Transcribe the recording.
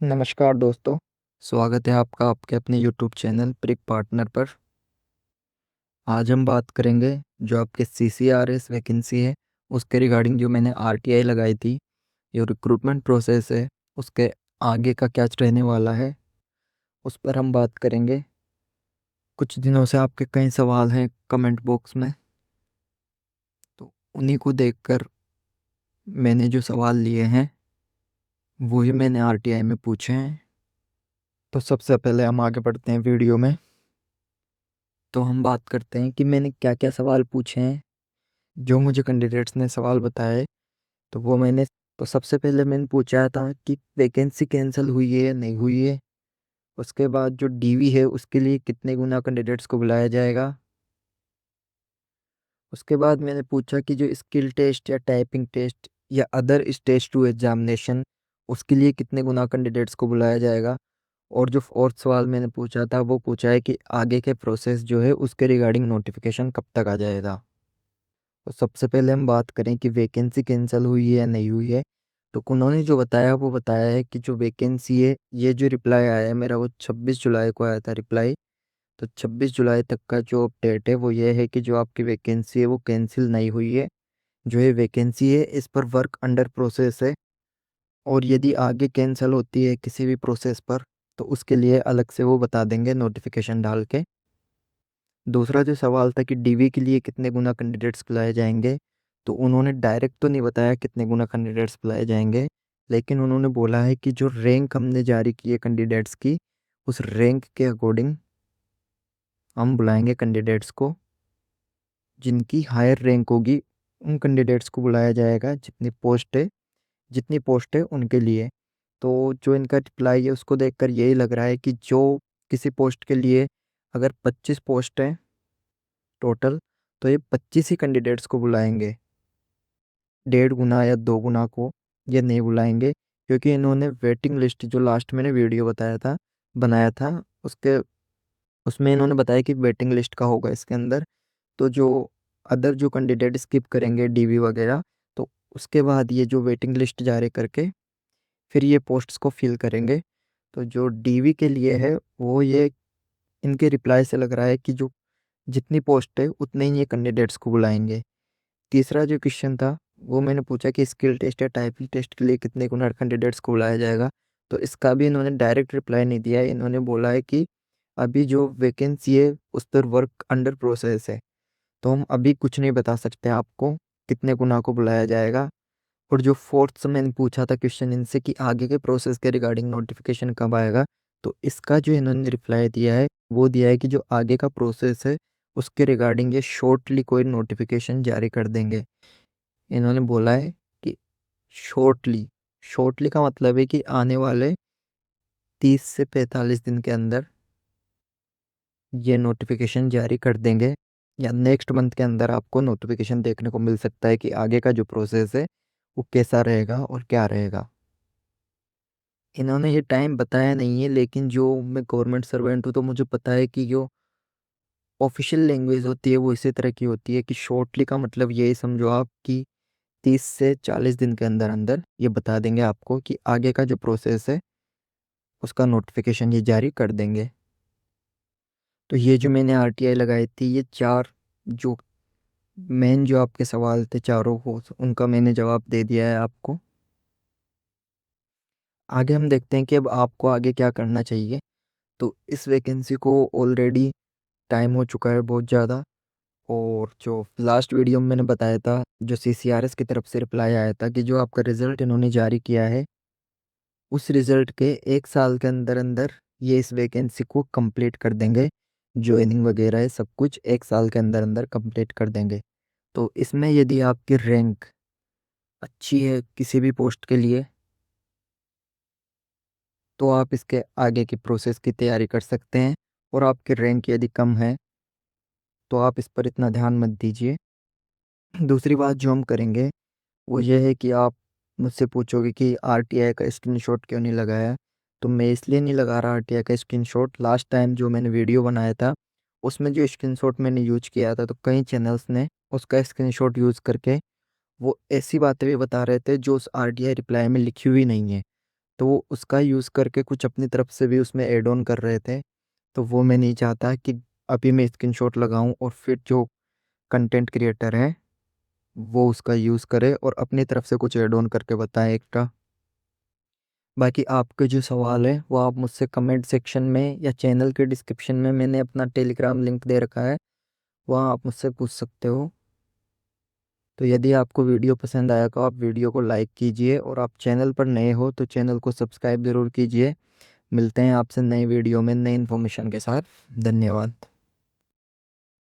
नमस्कार दोस्तों। स्वागत है आपका आपके अपने यूट्यूब चैनल प्रिक पार्टनर पर। आज हम बात करेंगे जो आपके CCRS वैकेंसी है उसके रिगार्डिंग जो मैंने RTI लगाई थी। ये रिक्रूटमेंट प्रोसेस है, उसके आगे का क्या रहने वाला है उस पर हम बात करेंगे। कुछ दिनों से आपके कई सवाल हैं कमेंट बॉक्स में, तो उन्हीं को देखकर मैंने जो सवाल लिए हैं वो ही मैंने RTI में पूछे हैं। तो सबसे पहले हम आगे बढ़ते हैं वीडियो में। तो हम बात करते हैं कि मैंने क्या क्या सवाल पूछे हैं, जो मुझे कैंडिडेट्स ने सवाल बताए। तो वो मैंने तो सबसे पहले मैंने पूछा था कि वैकेंसी कैंसिल हुई है या नहीं हुई है। उसके बाद जो DV है उसके लिए कितने गुना कैंडिडेट्स को बुलाया जाएगा। उसके बाद मैंने पूछा कि जो स्किल टेस्ट या टाइपिंग टेस्ट या अदर स्टेज 2 एग्जामिनेशन उसके लिए कितने गुना कैंडिडेट्स को बुलाया जाएगा। और जो फोर्थ सवाल मैंने पूछा था वो पूछा है कि आगे के प्रोसेस जो है उसके रिगार्डिंग नोटिफिकेशन कब तक आ जाएगा। तो सबसे पहले हम बात करें कि वैकेंसी कैंसिल हुई है या नहीं हुई है। तो उन्होंने जो बताया वो बताया है कि जो वैकेंसी है, ये जो रिप्लाई आया है मेरा वो 26 जुलाई को आया था रिप्लाई। तो 26 जुलाई तक का जो अपडेट है वो ये है कि जो आपकी वैकेंसी है वो कैंसिल नहीं हुई है। जो ये वैकेंसी है इस पर वर्क अंडर प्रोसेस है, और यदि आगे कैंसिल होती है किसी भी प्रोसेस पर तो उसके लिए अलग से वो बता देंगे नोटिफिकेशन डाल के। दूसरा जो सवाल था कि DV के लिए कितने गुना कैंडिडेट्स बुलाए जाएंगे, तो उन्होंने डायरेक्ट तो नहीं बताया कितने गुना कैंडिडेट्स बुलाए जाएंगे, लेकिन उन्होंने बोला है कि जो रैंक हमने जारी की है कैंडिडेट्स की, उस रैंक के अकॉर्डिंग हम बुलाएंगे कैंडिडेट्स को। जिनकी हायर रैंक होगी उन कैंडिडेट्स को बुलाया जाएगा, जितनी पोस्ट है उनके लिए। तो जो इनका रिप्लाई है उसको देखकर यही लग रहा है कि जो किसी पोस्ट के लिए अगर 25 पोस्ट हैं टोटल, तो ये 25 ही कैंडिडेट्स को बुलाएंगे। 1.5 गुना या 2 गुना को ये नहीं बुलाएंगे, क्योंकि इन्होंने वेटिंग लिस्ट जो लास्ट मैंने वीडियो बनाया था उसके उसमें इन्होंने बताया कि वेटिंग लिस्ट का होगा इसके अंदर। तो जो अदर जो कैंडिडेट स्किप करेंगे DV वगैरह, तो उसके बाद ये जो वेटिंग लिस्ट जारी करके फिर ये पोस्ट्स को फिल करेंगे। तो जो DV के लिए है वो ये इनके रिप्लाई से लग रहा है कि जो जितनी पोस्ट है उतने ही ये कैंडिडेट्स को बुलाएंगे। तीसरा जो क्वेश्चन था वो मैंने पूछा कि स्किल टेस्ट या टाइपिंग टेस्ट के लिए कितने गुना कैंडिडेट्स को बुलाया जाएगा। तो इसका भी इन्होंने डायरेक्ट रिप्लाई नहीं दिया है। इन्होंने बोला है कि अभी जो वैकेंसी है उस पर वर्क अंडर प्रोसेस है, तो हम अभी कुछ नहीं बता सकते आपको कितने गुना को बुलाया जाएगा। और जो फोर्थ से मैंने पूछा था क्वेश्चन इनसे कि आगे के प्रोसेस के रिगार्डिंग नोटिफिकेशन कब आएगा, तो इसका जो इन्होंने रिप्लाई दिया है वो दिया है कि जो आगे का प्रोसेस है उसके रिगार्डिंग ये शॉर्टली कोई नोटिफिकेशन जारी कर देंगे। इन्होंने बोला है कि शॉर्टली, शॉर्टली का मतलब है कि आने वाले 30 से 45 दिन के अंदर ये नोटिफिकेशन जारी कर देंगे, या नेक्स्ट मंथ के अंदर आपको नोटिफिकेशन देखने को मिल सकता है कि आगे का जो प्रोसेस है वो कैसा रहेगा और क्या रहेगा। इन्होंने ये टाइम बताया नहीं है, लेकिन जो मैं गवर्नमेंट सर्वेंट हूँ तो मुझे पता है कि जो ऑफिशियल लैंग्वेज होती है वो इसी तरह की होती है कि शॉर्टली का मतलब यही समझो आप कि 30 से 40 दिन के अंदर अंदर ये बता देंगे आपको कि आगे का जो प्रोसेस है उसका नोटिफिकेशन ये जारी कर देंगे। तो ये जो मैंने RTI लगाई थी ये चार जो मेन जो आपके सवाल थे चारों को उनका मैंने जवाब दे दिया है आपको। आगे हम देखते हैं कि अब आपको आगे क्या करना चाहिए। तो इस वैकेंसी को ऑलरेडी टाइम हो चुका है बहुत ज़्यादा, और जो लास्ट वीडियो में मैंने बताया था जो CCRS की तरफ से रिप्लाई आया था कि जो आपका रिज़ल्ट इन्होंने जारी किया है उस रिज़ल्ट के 1 साल के अंदर अंदर ये इस वैकेंसी को कंप्लीट कर देंगे। ज्वाइनिंग वगैरह है सब कुछ 1 साल के अंदर अंदर कंप्लीट कर देंगे। तो इसमें यदि आपकी रैंक अच्छी है किसी भी पोस्ट के लिए तो आप इसके आगे की प्रोसेस की तैयारी कर सकते हैं, और आपकी रैंक यदि कम है तो आप इस पर इतना ध्यान मत दीजिए। दूसरी बात जो हम करेंगे वो ये है कि आप मुझसे पूछोगे कि RTI का स्क्रीनशॉट क्यों नहीं लगाया। तो मैं इसलिए नहीं लगा रहा RTI का स्क्रीनशॉट, लास्ट टाइम जो मैंने वीडियो बनाया था उसमें जो स्क्रीनशॉट मैंने यूज किया था तो कई चैनल्स ने उसका स्क्रीनशॉट यूज़ करके वो ऐसी बातें भी बता रहे थे जो उस RTI रिप्लाई में लिखी हुई नहीं है। तो वो उसका यूज़ करके कुछ अपनी तरफ से भी उसमें ऐड ऑन कर रहे थे। तो वो मैं नहीं चाहता कि अभी मैं स्क्रीनशॉट लगाऊं और फिर जो कंटेंट क्रिएटर है वो उसका यूज़ करे और अपनी तरफ से कुछ ऐड ऑन करके बताएं एक्स्ट्रा। बाकी आपके जो सवाल है वो आप मुझसे कमेंट सेक्शन में या चैनल के डिस्क्रिप्शन में मैंने अपना टेलीग्राम लिंक दे रखा है, वहाँ आप मुझसे पूछ सकते हो। तो यदि आपको वीडियो पसंद आया तो आप वीडियो को लाइक कीजिए और आप चैनल पर नए हो तो चैनल को सब्सक्राइब ज़रूर कीजिए। मिलते हैं आपसे नई वीडियो में नई इन्फॉर्मेशन के साथ। धन्यवाद।